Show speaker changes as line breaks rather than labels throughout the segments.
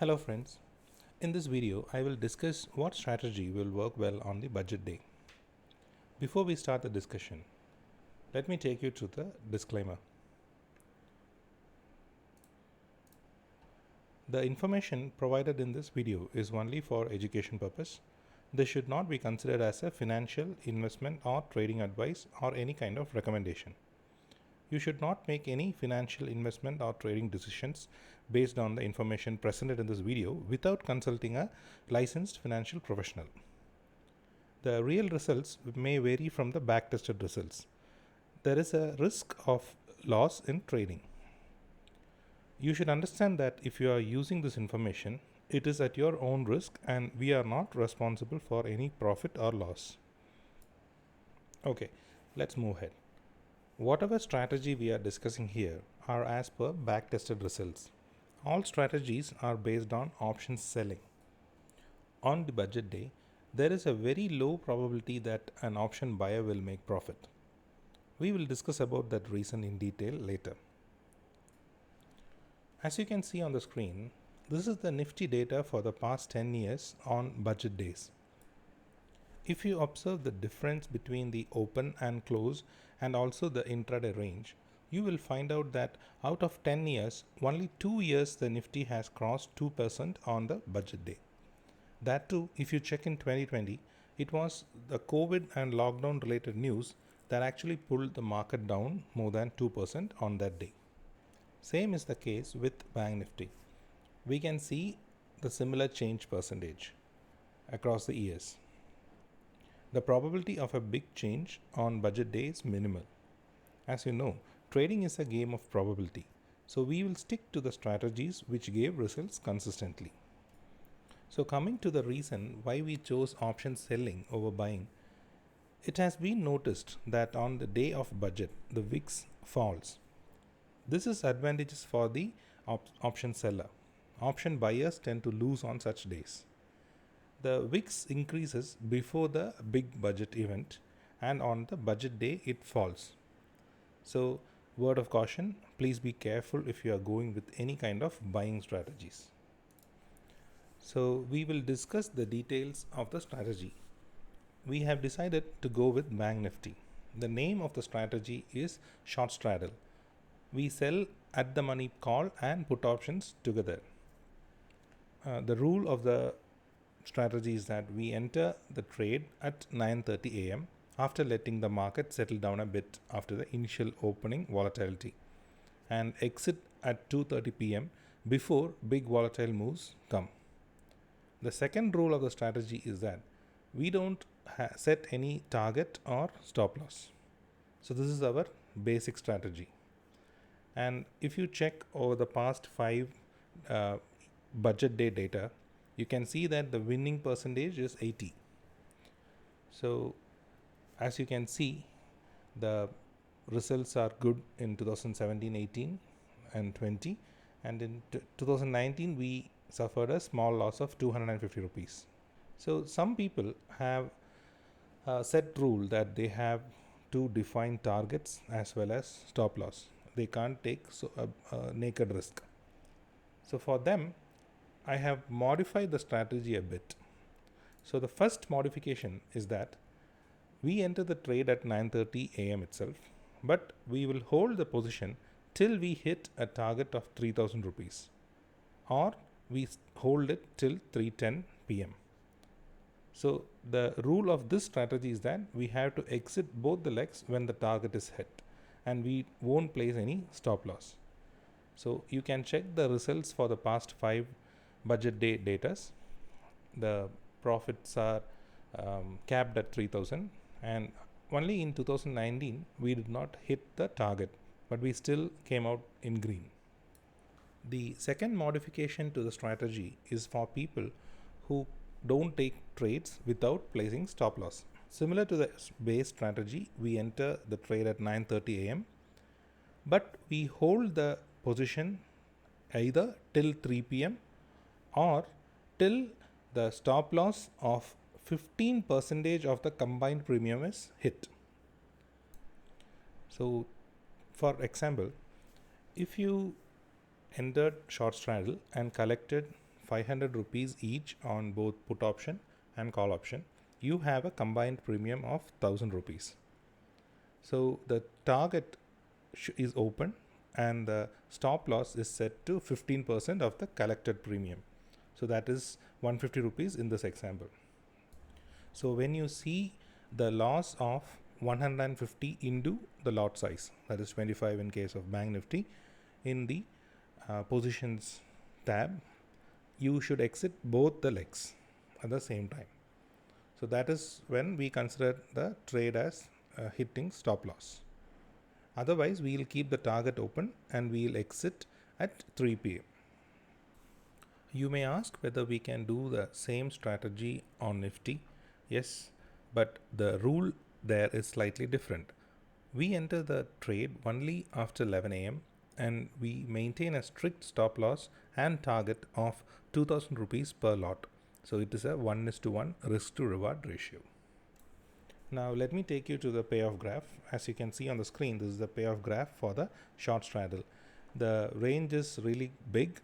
Hello friends, in this video I will discuss what strategy will work well on the budget day. Before we start the discussion, let me take you to the disclaimer. The information provided in this video is only for education purpose. This should not be considered as a financial, investment or trading advice or any kind of recommendation. You should not make any financial investment or trading decisions based on the information presented in this video without consulting a licensed financial professional. The real results may vary from the back-tested results. There is a risk of loss in trading. You should understand that if you are using this information, it is at your own risk and we are not responsible for any profit or loss. Okay, let's move ahead. Whatever strategy we are discussing here are as per back-tested results. All strategies are based on option selling. On the budget day, there is a very low probability that an option buyer will make profit. We will discuss about that reason in detail later. As you can see on the screen, this is the Nifty data for the past 10 years on budget days. If you observe the difference between the open and close and also the intraday range, you will find out that out of 10 years, only 2 years the Nifty has crossed 2% on the budget day. That too, if you check in 2020, it was the COVID and lockdown related news that actually pulled the market down more than 2% on that day. Same is the case with Bank Nifty. We can see the similar change percentage across the years. The probability of a big change on budget day is minimal. As you know, trading is a game of probability, so we will stick to the strategies which gave results consistently. So coming to the reason why we chose option selling over buying, it has been noticed that on the day of budget, the VIX falls. This is advantageous for the option seller. Option buyers tend to lose on such days. The VIX increases before the big budget event and on the budget day it falls. So word of caution, please be careful if you are going with any kind of buying strategies. So we will discuss the details of the strategy. We have decided to go with Bank Nifty. The name of the strategy is short straddle. We sell at the money call and put options together. The rule of the strategy is that we enter the trade at 9:30 a.m. after letting the market settle down a bit after the initial opening volatility and exit at 2:30 p.m. before big volatile moves come. The second rule of the strategy is that we don't set any target or stop loss. So this is our basic strategy. And if you check over the past 5 budget day data, you can see that the winning percentage is 80. So as you can see, the results are good in 2017, 18 and 20, and in 2019 we suffered a small loss of 250 rupees. So some people have a set rule that they have to define targets as well as stop loss. They can't take a naked risk. So for them, I have modified the strategy a bit. So the first modification is that we enter the trade at 9:30 a.m. itself, but we will hold the position till we hit a target of 3000 rupees, or we hold it till 3:10 p.m. So the rule of this strategy is that we have to exit both the legs when the target is hit, and we won't place any stop loss. So you can check the results for the past 5 budget day datas. The profits are capped at 3000, and only in 2019 we did not hit the target, but we still came out in green. The second modification to the strategy is for people who don't take trades without placing stop loss. Similar to the base strategy, we enter the trade at 9:30 a.m. but we hold the position either till 3 p.m. or till the stop loss of 15% of the combined premium is hit. So for example, if you entered short straddle and collected 500 rupees each on both put option and call option, you have a combined premium of 1000 rupees. So the target is open and the stop loss is set to 15% of the collected premium. So that is 150 rupees in this example. So when you see the loss of 150 into the lot size, that is 25 in case of Bank Nifty, in the positions tab, you should exit both the legs at the same time. So that is when we consider the trade as hitting stop loss. Otherwise, we will keep the target open and we will exit at 3 p.m. You may ask whether we can do the same strategy on Nifty. Yes, but the rule there is slightly different. We enter the trade only after 11 a.m. and we maintain a strict stop loss and target of 2000 rupees per lot. So it is a 1:1 risk to reward ratio. Now let me take you to the payoff graph. As you can see on the screen, this is the payoff graph for the short straddle. The range is really big.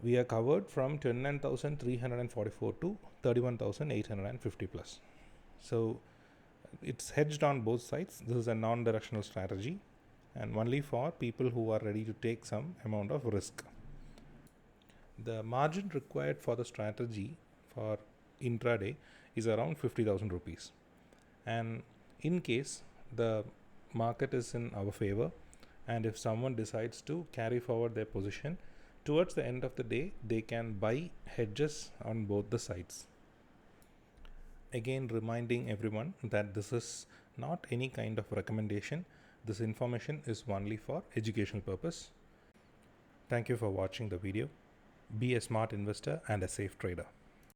We are covered from 29,344 to 31,850 plus. So it's hedged on both sides. This is a non-directional strategy and only for people who are ready to take some amount of risk. The margin required for the strategy for intraday is around 50,000 rupees. And in case the market is in our favor and if someone decides to carry forward their position, towards the end of the day, they can buy hedges on both the sides. Again, reminding everyone that this is not any kind of recommendation. This information is only for educational purpose. Thank you for watching the video. Be a smart investor and a safe trader.